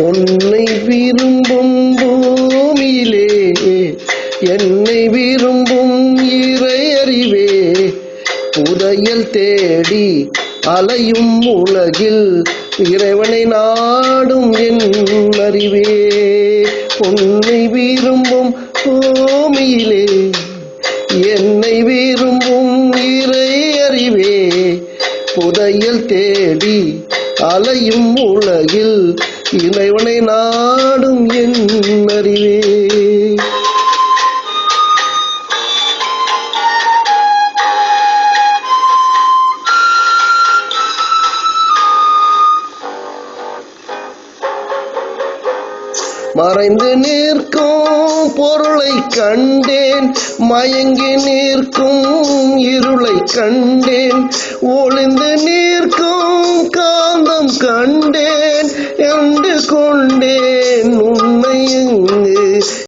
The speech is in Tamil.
உன்னை விரும்பும் பூமியிலே என்னை விரும்பும் இறை அறிவே, புதையல் தேடி அலையும் உலகில் இறைவனை நாடும் என் அறிவே. உன்னை விரும்பும் பூமியிலே என்னை விரும்பும் இறை அறிவே, புதையல் தேடி அலையும் உலகில் இறைவனை நாடும் என் அறிவே. மறைந்து நிற்கும் பொருளை கண்டேன், மயங்கி நிற்கும் இருளை கண்டேன், ஒளிந்து நிற்கும் காந்தம் கண்டேன் என்று கொண்டேன்.